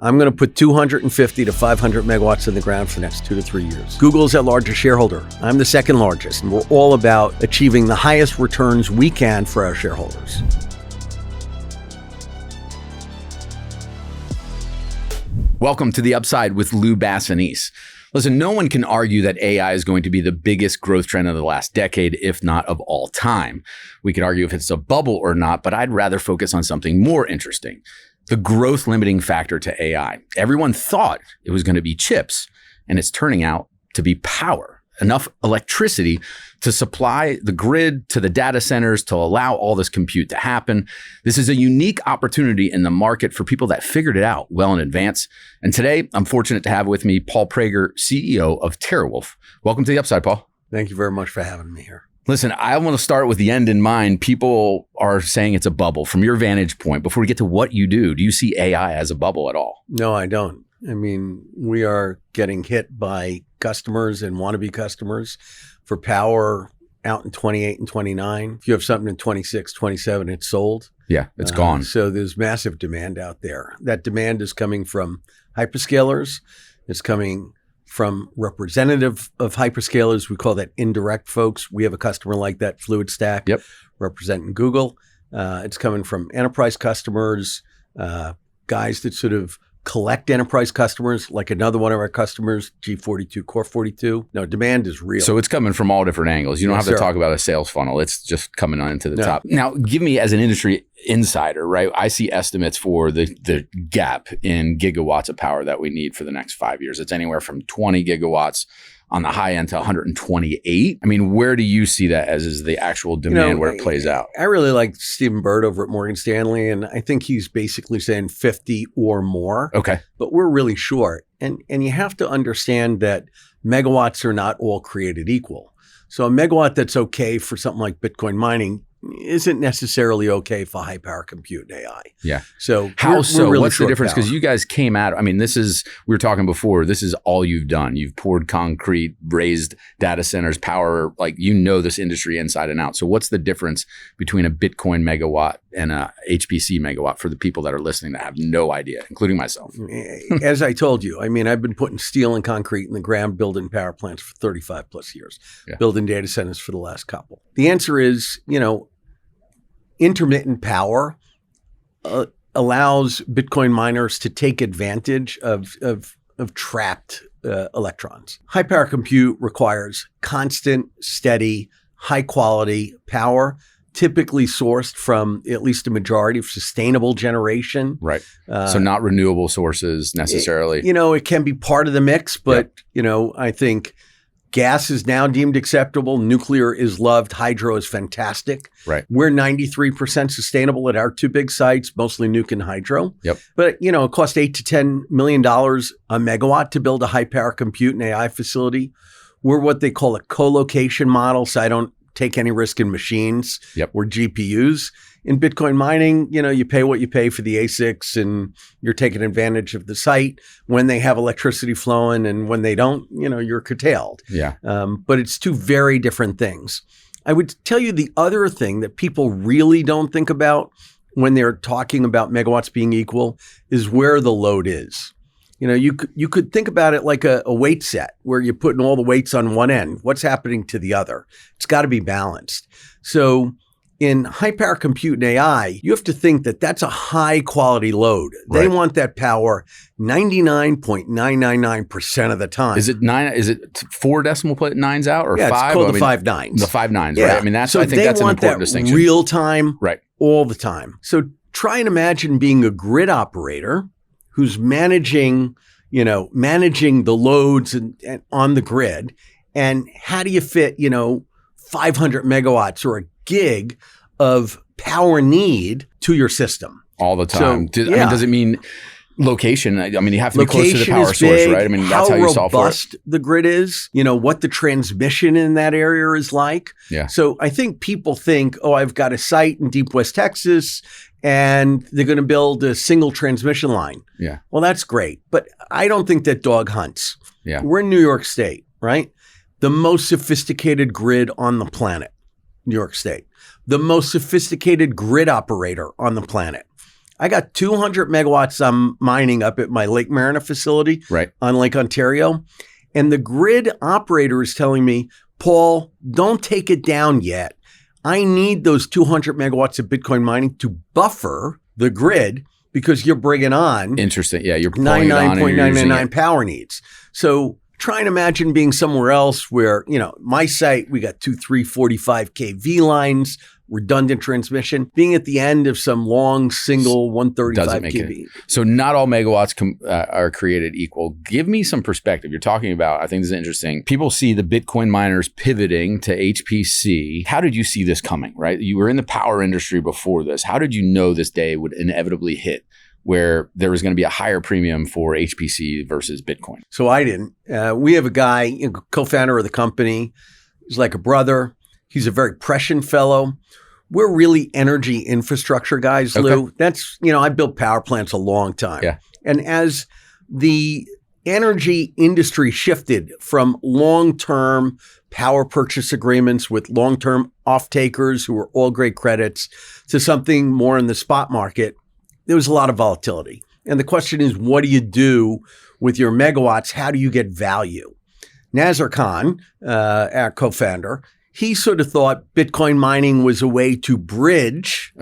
I'm going to put 250 to 500 megawatts in the ground for the next 2 to 3 years. Google's our largest shareholder. I'm the second largest, and we're all about achieving the highest returns we can for our shareholders. Welcome to The Upside with Lou Basenese. Listen, no one can argue that AI is going to be the biggest growth trend of the last decade, if not of all time. We could argue if it's a bubble or not, but I'd rather focus on something more interesting. The growth limiting factor to AI. Everyone thought it was going to be chips, and it's turning out to be power. Enough electricity to supply the grid to the data centers to allow all this compute to happen. This is a unique opportunity in the market for people that figured it out well in advance. And today, I'm fortunate to have with me Paul Prager, CEO of TeraWulf. Welcome to The Upside, Paul. Thank you very much for having me here. Listen, I want to start with the end in mind. People are saying it's a bubble. From your vantage point, before we get to what you do you see AI as a bubble at all? No, I don't. I mean, we are getting hit by customers and wannabe customers for power out in 28 and 29. If you have something in 26, 27, it's sold. Yeah, it's gone. So there's massive demand out there. That demand is coming from hyperscalers. It's coming from representative of hyperscalers. We call that indirect folks. We have a customer like that, FluidStack, representing Google. It's coming from enterprise customers, guys that sort of collect enterprise customers, like another one of our customers, G42, Core 42. No, demand is real. So it's coming from all different angles. You don't have to talk about a sales funnel. It's just coming on into the top. Now, give me, as an industry insider, right? I see estimates for the gap in gigawatts of power that we need for the next 5 years. It's anywhere from 20 gigawatts on the high end to 128. I mean, where do you see that as is the actual demand where it plays out? I really like Stephen Bird over at Morgan Stanley, and I think he's basically saying 50 or more. Okay. But we're really short. And you have to understand that megawatts are not all created equal. So a megawatt that's okay for something like Bitcoin mining isn't necessarily okay for high power compute and AI. Yeah. So how so? We're really what's the difference? Because you guys came out, I mean, we were talking before, this is all you've done. You've poured concrete, raised data centers, power, like this industry inside and out. So what's the difference between a Bitcoin megawatt and a HPC megawatt for the people that are listening that have no idea, including myself? As I told you, I mean, I've been putting steel and concrete in the ground, building power plants for 35 plus years, building data centers for the last couple. The answer is, intermittent power allows Bitcoin miners to take advantage of trapped electrons. High power compute requires constant, steady, high quality power, typically sourced from at least a majority of sustainable generation. Right. So not renewable sources necessarily. It can be part of the mix, but I think gas is now deemed acceptable. Nuclear is loved. Hydro is fantastic. Right. We're 93% sustainable at our two big sites, mostly nuke and hydro. Yep. But, it costs $8 to $10 million a megawatt to build a high power compute and AI facility. We're what they call a co-location model. So I don't take any risk in machines or GPUs. In Bitcoin mining, you pay what you pay for the ASICs and you're taking advantage of the site when they have electricity flowing, and when they don't, you're curtailed. Yeah. But it's two very different things. I would tell you the other thing that people really don't think about when they're talking about megawatts being equal is where the load is. You could think about it like a weight set where you're putting all the weights on one end. What's happening to the other? It's got to be balanced. So in high power compute and AI, you have to think that that's a high quality load. Right. They want that power 99.999% of the time. Is it 4 decimal nines out or 5? It's called the 5 nines. The 5 nines, right? I mean, I think that's an important distinction. Real time, right, all the time. So try and imagine being a grid operator who's managing the loads and on the grid. And how do you fit, 500 megawatts or a gig of power need to your system all the time? So, does it mean location? I mean, you have to be close to the power source, big, right? I mean, that's how you solve for it. How robust the grid is, what the transmission in that area is like. Yeah. So I think people think, I've got a site in Deep West Texas and they're going to build a single transmission line. Yeah. Well, that's great. But I don't think that dog hunts. Yeah. We're in New York State, right? The most sophisticated grid on the planet, New York State. The most sophisticated grid operator on the planet. I got 200 megawatts I'm mining up at my Lake Mariner facility on Lake Ontario. And the grid operator is telling me, Paul, don't take it down yet. I need those 200 megawatts of Bitcoin mining to buffer the grid because you're bringing on interesting. Yeah, you're 99.999 power needs. So try and imagine being somewhere else where, my site, we got 2, 3, 45 kV lines, redundant transmission, being at the end of some long single 135 kV. So not all megawatts are created equal. Give me some perspective. You're talking about, I think this is interesting. People see the Bitcoin miners pivoting to HPC. How did you see this coming, right? You were in the power industry before this. How did you know this day would inevitably hit where there was going to be a higher premium for HPC versus Bitcoin? So I didn't. We have a guy, co-founder of the company. He's like a brother. He's a very prescient fellow. We're really energy infrastructure guys, Lou. That's, I built power plants a long time. Yeah. And as the energy industry shifted from long-term power purchase agreements with long-term off-takers who were all great credits to something more in the spot market, there was a lot of volatility. And the question is, what do you do with your megawatts? How do you get value? Nazar Khan, our co-founder, he sort of thought Bitcoin mining was a way to bridge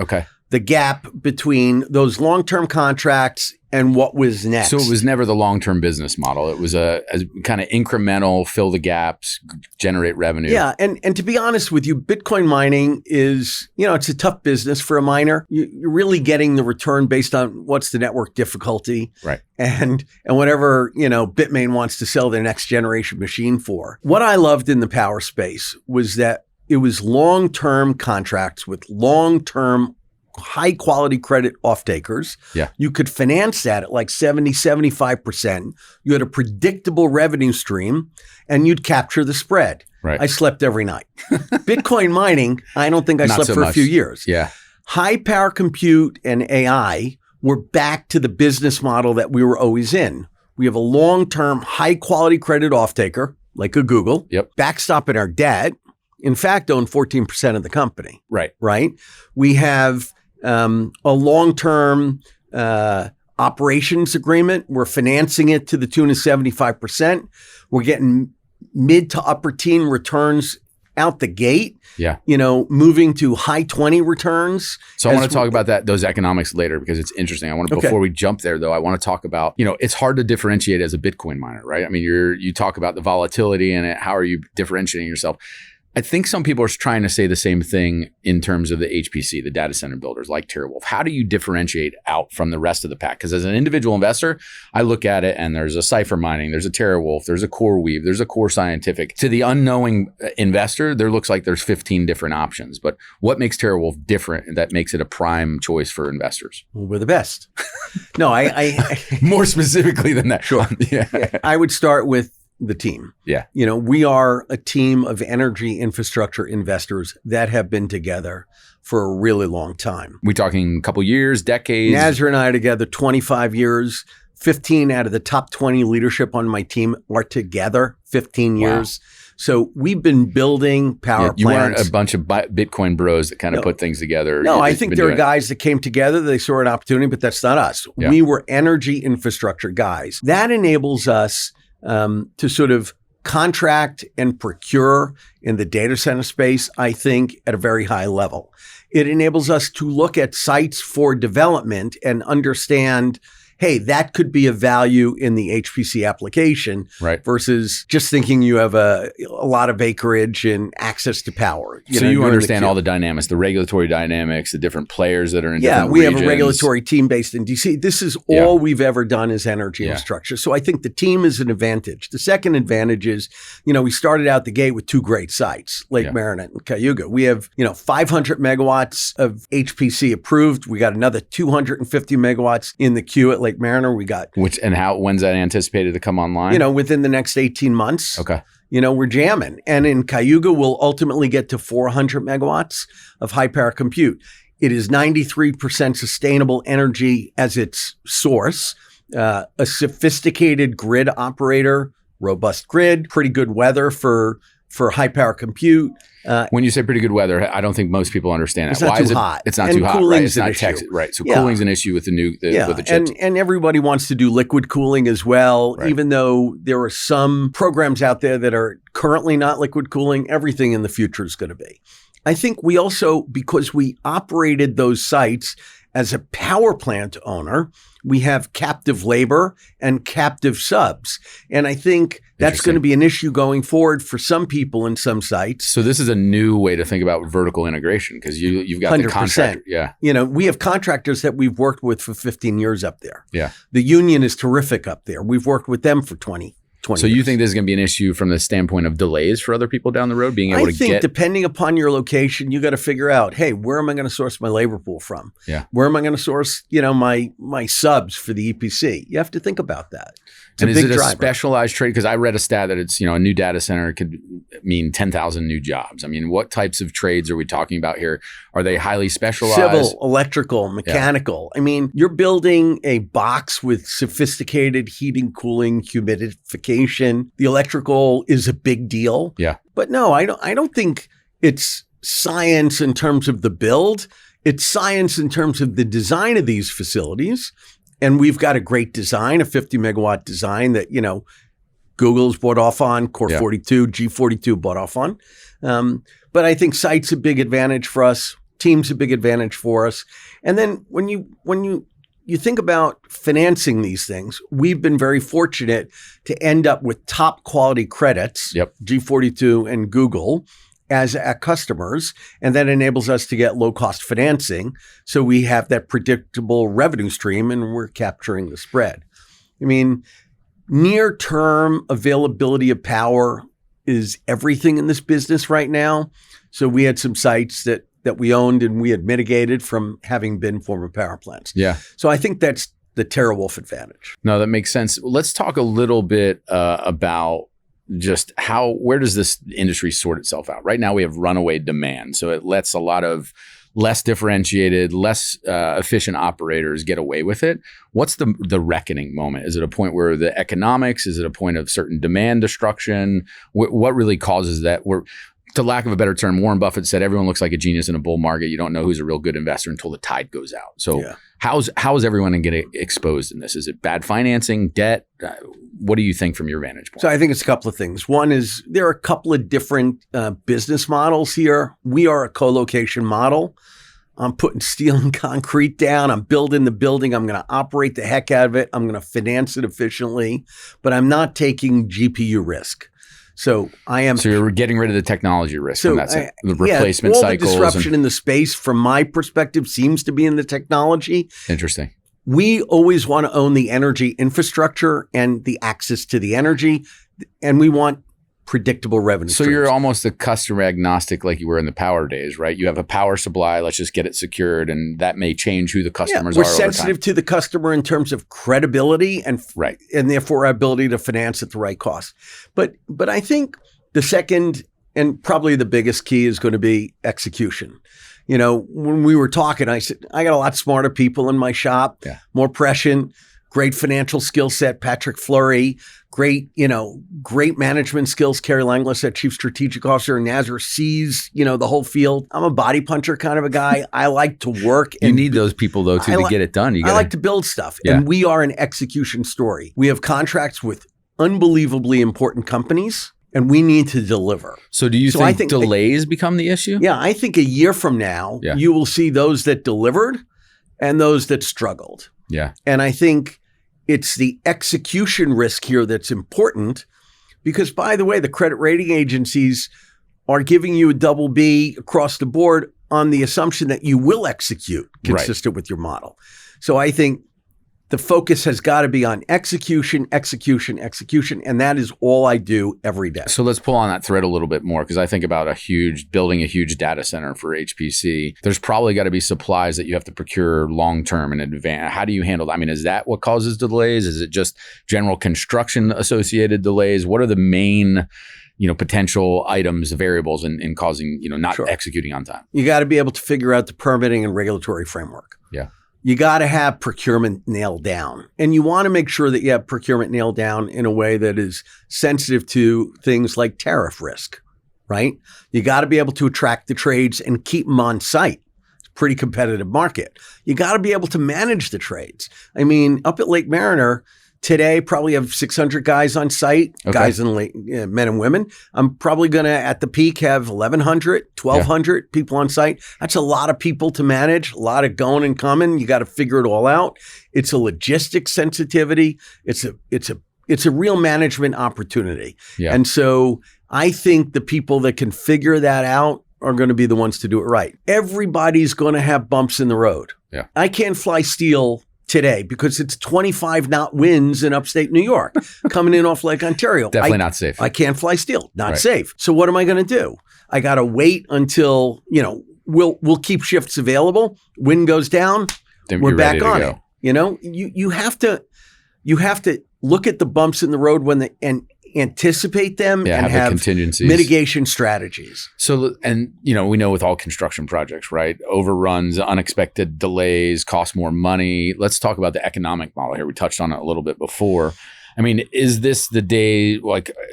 the gap between those long-term contracts and what was next. So it was never the long-term business model. It was a kind of incremental, fill the gaps, generate revenue. Yeah. And to be honest with you, Bitcoin mining is, it's a tough business for a miner. You're really getting the return based on what's the network difficulty. Right. And whatever, Bitmain wants to sell their next generation machine for. What I loved in the power space was that it was long-term contracts with long-term high quality credit off-takers. Yeah. You could finance that at like 70, 75%. You had a predictable revenue stream and you'd capture the spread. Right. I slept every night. Bitcoin mining, I don't think I slept for a few years. Yeah. High power compute and AI were back to the business model that we were always in. We have a long-term high quality credit off-taker like a Google, backstopping our debt. In fact, own 14% of the company. Right. We have a long-term operations agreement. We're financing it to the tune of 75%. We're getting mid to upper teen returns out the gate. Yeah. Moving to high 20 returns. So I want to talk about those economics later because it's interesting. I want to, before we jump there though, I want to talk about, it's hard to differentiate as a Bitcoin miner, right? I mean, you talk about the volatility and how are you differentiating yourself? I think some people are trying to say the same thing in terms of the HPC, the data center builders like TeraWulf. How do you differentiate out from the rest of the pack? Because as an individual investor, I look at it and there's a Cypher Mining, there's a TeraWulf, there's a CoreWeave, there's a Core Scientific. To the unknowing investor, there looks like there's 15 different options. But what makes TeraWulf different that makes it a prime choice for investors? Well, we're the best. No, I more specifically than that. Sure. Yeah. I would start with the team. Yeah. We are a team of energy infrastructure investors that have been together for a really long time. We talking a couple years, decades? Nazar and I are together 25 years. 15 out of the top 20 leadership on my team are together 15 years. Wow. So we've been building power plants. You weren't a bunch of Bitcoin bros that kind of put things together. No, I think there are guys that came together. They saw an opportunity, but that's not us. Yeah. We were energy infrastructure guys. That enables us to sort of contract and procure in the data center space, I think, at a very high level. It enables us to look at sites for development and understand, hey, that could be a value in the HPC application versus just thinking you have a lot of acreage and access to power. So you understand all the dynamics, the regulatory dynamics, the different players that are in different regions. regions. Have a regulatory team based in DC. This is all we've ever done is energy infrastructure. So I think the team is an advantage. The second advantage is, we started out the gate with two great sites, Lake Mariner and Cayuga. We have, 500 megawatts of HPC approved. We got another 250 megawatts in the queue at Lake Mariner. We got when's that anticipated to come online? Within the next 18 months. Okay. We're jamming. And in Cayuga, we'll ultimately get to 400 megawatts of high power compute. It is 93% sustainable energy as its source, a sophisticated grid operator, robust grid, pretty good weather for for high power compute. When you say pretty good weather, I don't think most people understand that. It's not Why too is it hot. It's not And too hot, right? cooling's It's an not issue. Texas, right? So Yeah. cooling's an issue with the chips. And everybody wants to do liquid cooling as well, Right. even though there are some programs out there that are currently not liquid cooling. Everything in the future is going to be. I think we also, because we operated those sites as a power plant owner, we have captive labor and captive subs. And I think that's going to be an issue going forward for some people in some sites. So this is a new way to think about vertical integration because you've got 100%. the contractor. Yeah. You know, we have contractors that we've worked with for 15 years up there. Yeah. The union is terrific up there. We've worked with them for 20 So years. you think this is going to be an issue from the standpoint of delays for other people down the road, being able I to think get? depending upon your location, you got to figure out, hey, where am I going to source my labor pool from? Yeah. Where am I going to source, my subs for the EPC? You have to think about that. It's And a is big it a driver. specialized trade? Because I read a stat that it's, a new data center could mean 10,000 new jobs. I mean, what types of trades are we talking about here? Are they highly specialized? Civil, electrical, mechanical. I mean, you're building a box with sophisticated heating, cooling, humidification. The electrical is a big deal. Yeah. But no, I don't think it's science in terms of the build. It's science in terms of the design of these facilities. And we've got a great design, a 50 megawatt design that, Google's bought off on, Core 42, G42 bought off on. But I think site's a big advantage for us. Team's a big advantage for us. And then when you think about financing these things, we've been very fortunate to end up with top quality credits, G42 and Google, as our customers, and that enables us to get low-cost financing. So we have that predictable revenue stream, and we're capturing the spread. I mean, near-term availability of power is everything in this business right now. So we had some sites that we owned and we had mitigated from having been former power plants. Yeah. So I think that's the TeraWulf advantage. No, that makes sense. Let's talk a little bit about just where does this industry sort itself out? Right now we have runaway demand. So it lets a lot of less differentiated, less efficient operators get away with it. What's the reckoning moment? Is it a point where the economics, is it a point of certain demand destruction? What really causes that? To lack of a better term, Warren Buffett said, everyone looks like a genius in a bull market. You don't know who's a real good investor until the tide goes out. So how is everyone going to get exposed in this? Is it bad financing, debt? What do you think from your vantage point? So I think it's a couple of things. One is there are a couple of different business models here. We are a co-location model. I'm putting steel and concrete down. I'm building the building. I'm going to operate the heck out of it. I'm going to finance it efficiently, but I'm not taking GPU risk. So I am. So you're getting rid of the technology risk. So and that's the replacement all cycles. The disruption in the space, from my perspective, seems to be in the technology. Interesting. We always want to own the energy infrastructure and the access to the energy, and we want predictable revenue. So you're almost a customer agnostic like you were in the power days, right? You have a power supply, let's just get it secured, and that may change who the customers are. We're sensitive to the customer in terms of credibility and therefore our ability to finance at the right cost. But I think the second and probably the biggest key is going to be execution. When we were talking, I said, I got a lot smarter people in my shop, more prescient, great financial skill set, Patrick Fleury, great management skills, Carrie Langlis, that chief strategic officer, Nazar sees, the whole field. I'm a body puncher kind of a guy. I like to work. You need those people though, too, to get it done. I like to build stuff. And we are an execution story. We have contracts with unbelievably important companies, and we need to deliver. So do you think delays become the issue? Yeah, I think a year from now, you will see those that delivered and those that struggled. Yeah. And I think it's the execution risk here that's important because, by the way, the credit rating agencies are giving you a double B across the board on the assumption that you will execute consistent with your model. So I think the focus has got to be on execution, and that is all I do every day. So let's pull on that thread a little bit more because I think about building a huge data center for HPC. There's probably got to be supplies that you have to procure long-term in advance. How do you handle that? I mean, is that what causes delays? Is it just general construction associated delays? What are the main potential items, variables in causing, not executing on time? You got to be able to figure out the permitting and regulatory framework. Yeah. You got to have procurement nailed down. And you want to make sure that you have procurement nailed down in a way that is sensitive to things like tariff risk. right? You got to be able to attract the trades and keep them on site. It's a pretty competitive market. You got to be able to manage the trades. I mean, up at Lake Mariner today, probably have 600 guys on site, guys and men and women. I'm probably going to, at the peak, have 1,100, 1,200 people on site. That's a lot of people to manage, a lot of going and coming. You got to figure it all out. It's a logistics sensitivity. It's a real management opportunity. Yeah. And so I think the people that can figure that out are going to be the ones to do it right. Everybody's going to have bumps in the road. Yeah. I can't fly steel today because it's 25 knot winds in upstate New York coming in off Lake Ontario. Definitely not safe. I can't fly steel, not safe. So what am I going to do? I got to wait until, we'll keep shifts available. Wind goes down, then we're back on it. You have to look at the bumps in the road and anticipate them and have contingencies, mitigation strategies. So, and we know with all construction projects, right? Overruns, unexpected delays, cost more money. Let's talk about the economic model here. We touched on it a little bit before. I mean, is this the day,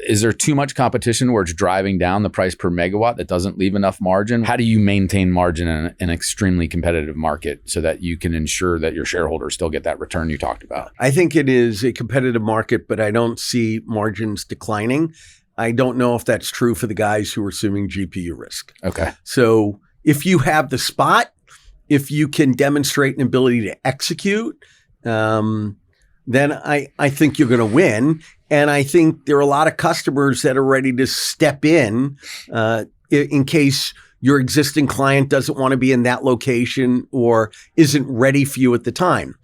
is there too much competition where it's driving down the price per megawatt that doesn't leave enough margin? How do you maintain margin in an extremely competitive market so that you can ensure that your shareholders still get that return you talked about? I think it is a competitive market, but I don't see margins declining. I don't know if that's true for the guys who are assuming GPU risk. Okay. So if you have the spot, if you can demonstrate an ability to execute, then I think you're going to win. And I think there are a lot of customers that are ready to step in case your existing client doesn't want to be in that location or isn't ready for you at the time.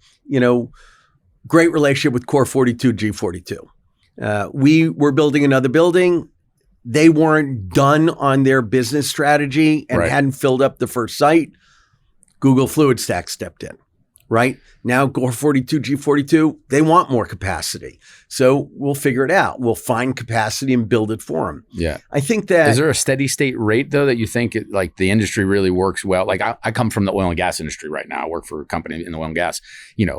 Great relationship with Core 42, G42. We were building another building. They weren't done on their business strategy and hadn't filled up the first site. Google Fluidstack stepped in. Right now, Core 42, G42, they want more capacity. So we'll figure it out. We'll find capacity and build it for them. Yeah. I think that. Is there a steady state rate, though, that you think the industry really works well? I come from the oil and gas industry right now. I work for a company in the oil and gas.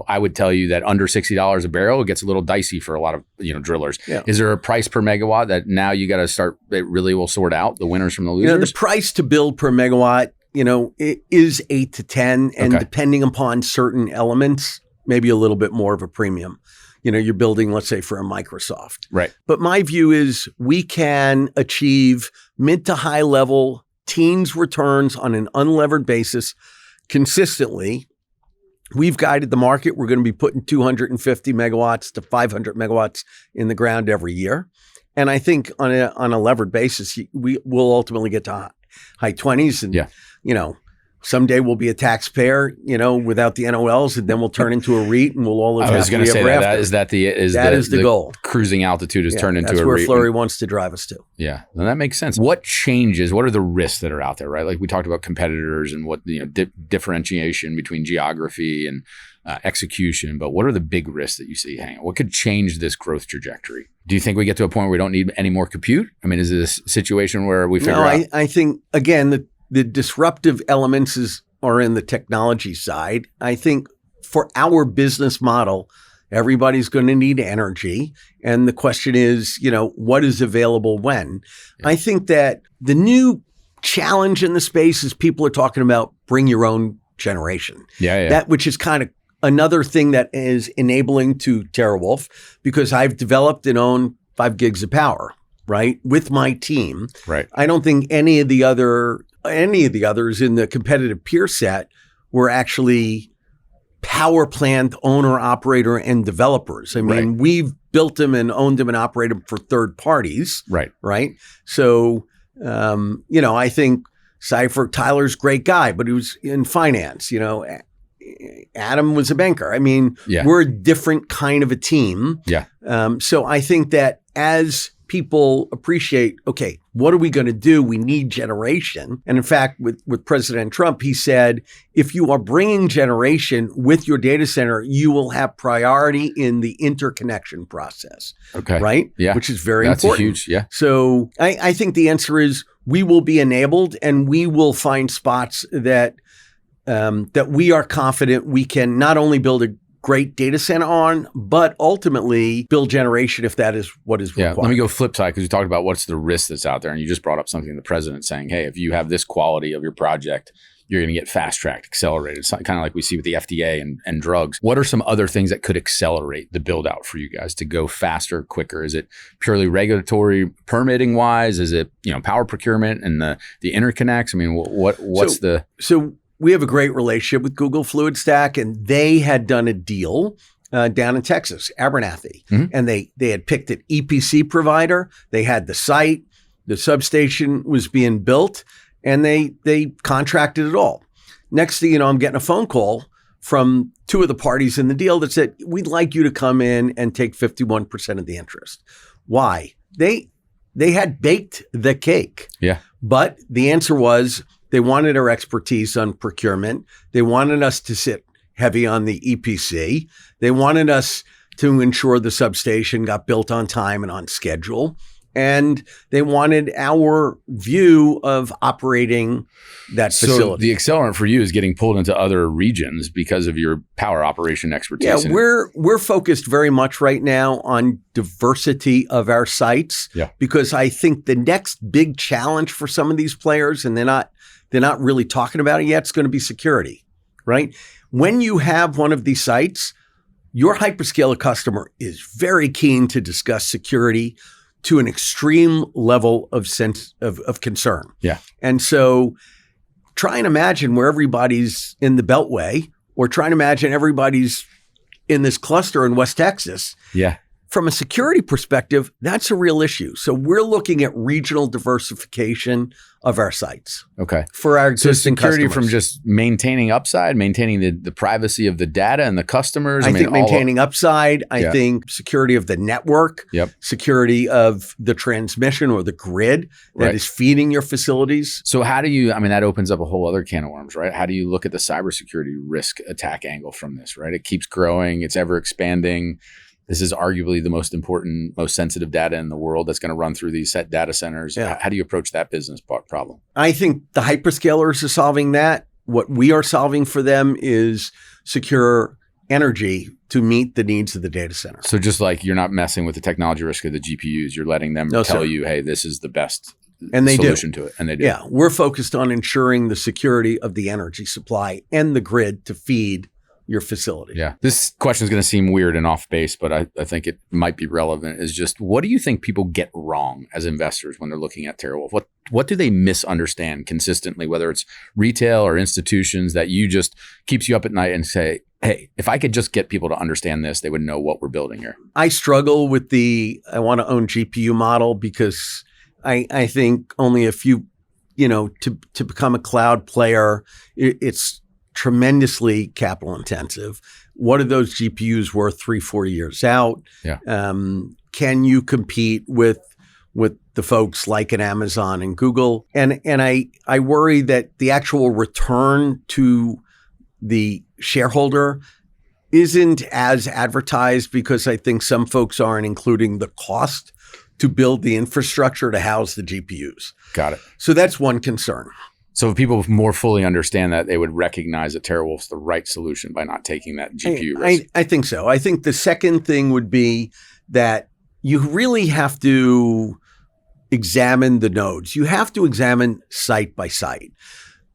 I would tell you that under $60 a barrel, it gets a little dicey for a lot of, drillers. Yeah. Is there a price per megawatt that now you got to start, it really will sort out the winners from the losers? The price to build per megawatt, it is 8 to 10, and depending upon certain elements, maybe a little bit more of a premium. You're building, let's say, for a Microsoft. Right. But my view is we can achieve mid to high level teens returns on an unlevered basis consistently. We've guided the market. We're going to be putting 250 megawatts to 500 megawatts in the ground every year. And I think on a levered basis, we will ultimately get to high 20s. And, someday we'll be a taxpayer, without the NOLs, and then we'll turn into a REIT and we'll all live happily ever after. I was going to say that is the goal. Cruising altitude is turned into a REIT. That's where Fleury wants to drive us to. Yeah, and that makes sense. What changes? What are the risks that are out there, right? Like we talked about competitors and what, differentiation between geography and execution, but what are the big risks that you see hanging? What could change this growth trajectory? Do you think we get to a point where we don't need any more compute? I mean, is this a situation where we figure out? I think, again, the disruptive elements are in the technology side. I think for our business model, everybody's going to need energy. And the question is, what is available when? Yeah. I think that the new challenge in the space is people are talking about bring your own generation. Yeah. That which is kind of another thing that is enabling to TeraWulf, because I've developed and own 5 gigs of power, right, with my team. Right. I don't think any of the others in the competitive peer set were actually power plant owner, operator, and developers. I mean, we've built them and owned them and operated them for third parties. Right. Right. So, I think Tyler's a great guy, but he was in finance. Adam was a banker. I mean, we're a different kind of a team. Yeah. So I think that as people appreciate, okay, what are we going to do? We need generation. And in fact, with President Trump, he said, if you are bringing generation with your data center, you will have priority in the interconnection process. Okay. Right? Yeah. Which is very important. That's huge. Yeah. So I think the answer is we will be enabled, and we will find spots that we are confident we can not only build great data center on, but ultimately build generation if that is what is required. Let me go flip side, because you talked about what's the risk that's out there. And you just brought up something, the president saying, hey, if you have this quality of your project, you're going to get fast-tracked, accelerated. It's kind of like we see with the FDA and drugs. What are some other things that could accelerate the build-out for you guys to go faster, quicker? Is it purely regulatory, permitting-wise? Is it power procurement and the interconnects? I mean, what's the... So we have a great relationship with Google Fluid Stack, and they had done a deal down in Texas, Abernathy, and they had picked an EPC provider. They had the site, the substation was being built, and they contracted it all. Next thing you know, I'm getting a phone call from two of the parties in the deal that said, we'd like you to come in and take 51% of the interest. Why? They had baked the cake. Yeah. But the answer was they wanted our expertise on procurement. They wanted us to sit heavy on the EPC. They wanted us to ensure the substation got built on time and on schedule. And they wanted our view of operating that facility. So the accelerant for you is getting pulled into other regions because of your power operation expertise. Yeah, we're focused very much right now on diversity of our sites. Yeah. Because I think the next big challenge for some of these players, and they're not really talking about it yet, it's going to be security, right? When you have one of these sites, your hyperscaler customer is very keen to discuss security to an extreme level of sense of concern. Yeah. And so try and imagine where everybody's in the Beltway, or try and imagine everybody's in this cluster in West Texas. Yeah. From a security perspective, that's a real issue. So we're looking at regional diversification of our sites. Okay. For our existing security customers. from just maintaining upside, maintaining the privacy of the data and the customers. I think maintaining upside. I think security of the network. Yep. Security of the transmission or the grid that is feeding your facilities. So how do you, that opens up a whole other can of worms, right? How do you look at the cybersecurity risk attack angle from this, right? It keeps growing. It's ever expanding. This is arguably the most important, most sensitive data in the world that's going to run through these set data centers. Yeah. How do you approach that business problem? I think the hyperscalers are solving that. What we are solving for them is secure energy to meet the needs of the data center. So just like you're not messing with the technology risk of the GPUs, you're letting them tell you, hey, this is the best solution to it. And they do. Yeah, we're focused on ensuring the security of the energy supply and the grid to feed your facility. Yeah. This question is going to seem weird and off base, but I think it might be relevant, is just what do you think people get wrong as investors when they're looking at TeraWulf? What do they misunderstand consistently, whether it's retail or institutions, that you just keeps you up at night and say, hey, if I could just get people to understand this, they would know what we're building here? I struggle with I want to own GPU model, because I think only a few, to become a cloud player, it's tremendously capital intensive. What are those GPUs worth 3-4 years out? Yeah. Can you compete with the folks like an Amazon and Google? And I worry that the actual return to the shareholder isn't as advertised, because I think some folks aren't including the cost to build the infrastructure to house the GPUs. Got it. So that's one concern. So if people more fully understand that, they would recognize that TeraWulf's the right solution by not taking that GPU risk. I think so. I think the second thing would be that you really have to examine the nodes. You have to examine site by site.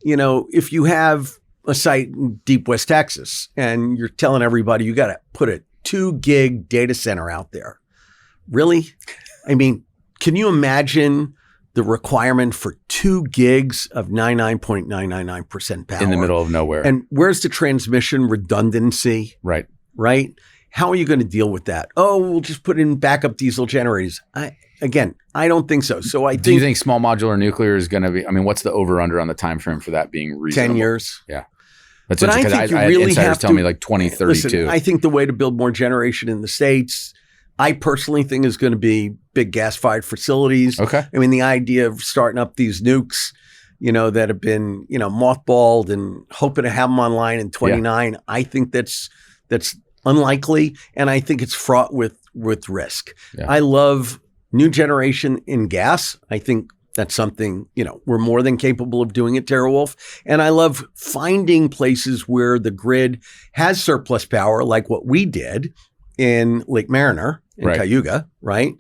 If you have a site in deep West Texas and you're telling everybody you got to put a 2 gig data center out there, really? Can you imagine the requirement for 2 gigs of 99.999% power? In the middle of nowhere. And where's the transmission redundancy? Right. How are you going to deal with that? Oh, we'll just put in backup diesel generators. I don't think so. Do you think small modular nuclear is going to be, what's the over under on the time frame for that being reasonable? 10 years. Yeah. That's interesting, because I had insiders tell me like 2032. Listen, I think the way to build more generation in the States, I personally think, is going to be big gas-fired facilities. Okay. The idea of starting up these nukes, that have been, mothballed and hoping to have them online in 29, I think that's unlikely, and I think it's fraught with risk. Yeah. I love new generation in gas. I think That's something, we're more than capable of doing at TeraWulf. And I love finding places where the grid has surplus power, like what we did in Lake Mariner in Cayuga, right?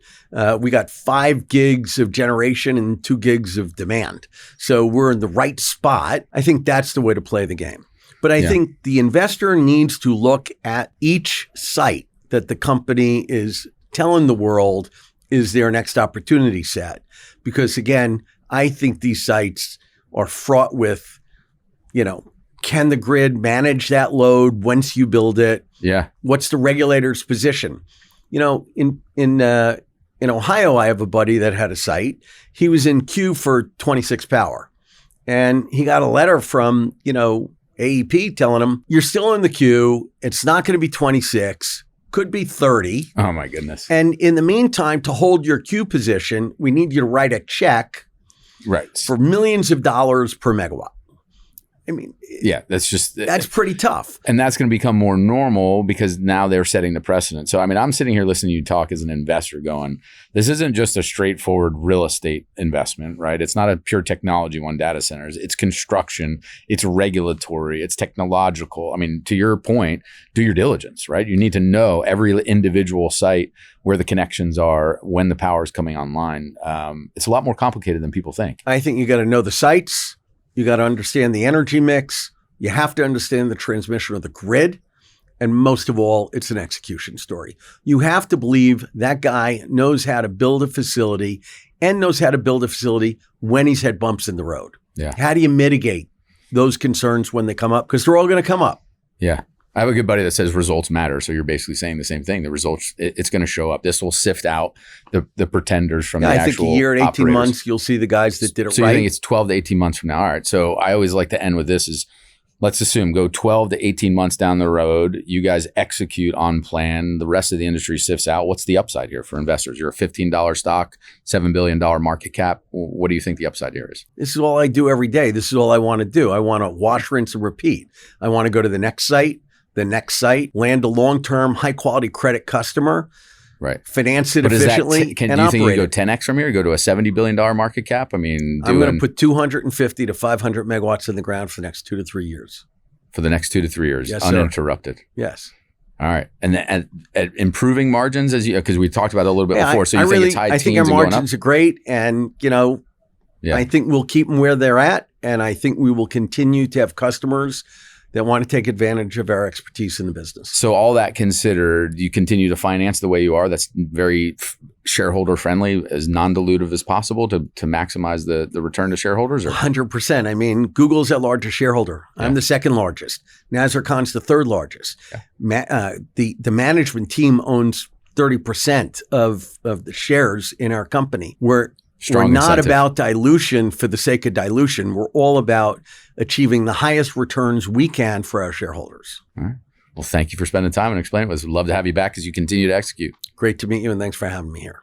We got 5 gigs of generation and 2 gigs of demand. So we're in the right spot. I think that's the way to play the game. But I think the investor needs to look at each site that the company is telling the world is their next opportunity set. Because again, I think these sites are fraught with, can the grid manage that load once you build it? Yeah. What's the regulator's position? In Ohio, I have a buddy that had a site. He was in queue for 26 power. And he got a letter from, AEP telling him, you're still in the queue. It's not going to be 26. Could be 30. Oh my goodness. And in the meantime, to hold your queue position, we need you to write a check for millions of dollars per megawatt. I mean, that's pretty tough. And that's going to become more normal because now they're setting the precedent. So, I'm sitting here listening to you talk as an investor going, this isn't just a straightforward real estate investment, right? It's not a pure technology one, data centers. It's construction, it's regulatory, it's technological. To your point, do your diligence, right? You need to know every individual site, where the connections are, when the power is coming online. It's a lot more complicated than people think. I think you got to know the sites. You got to understand the energy mix. You have to understand the transmission of the grid. And most of all, it's an execution story. You have to believe that guy knows how to build a facility and knows how to build a facility when he's had bumps in the road. Yeah. How do you mitigate those concerns when they come up? Because they're all going to come up. Yeah. I have a good buddy that says results matter. So you're basically saying the same thing. The results, it's going to show up. This will sift out the pretenders from the actual I think a year and 18 operators. Months, you'll see the guys that did it right. So you think it's 12 to 18 months from now. All right. So I always like to end with this is, let's assume go 12 to 18 months down the road. You guys execute on plan. The rest of the industry sifts out. What's the upside here for investors? You're a $15 stock, $7 billion market cap. What do you think the upside here is? This is all I do every day. This is all I want to do. I want to wash, rinse, and repeat. I want to go to the next site, land a long-term, high-quality credit customer, finance it efficiently, do you think you go 10x from here? Go to a $70 billion market cap? I'm going to put 250 to 500 megawatts in the ground for the next 2 to 3 years. For the next 2 to 3 years, yes, uninterrupted. Sir. Yes. All right, and improving margins because we talked about it a little bit before. So you think it's high teens? I think our margins are great, and I think we'll keep them where they're at, and I think we will continue to have customers that want to take advantage of our expertise in the business. So all that considered, you continue to finance the way you are. That's very shareholder friendly, as non-dilutive as possible to maximize the return to shareholders? 100%. Google's our largest shareholder. Yeah. I'm the second largest. NASDAQ's the third largest. Yeah. The management team owns 30% of the shares in our company. We're not about dilution for the sake of dilution. We're all about achieving the highest returns we can for our shareholders. All right. Well, thank you for spending time and explaining it. We'd love to have you back as you continue to execute. Great to meet you, and thanks for having me here.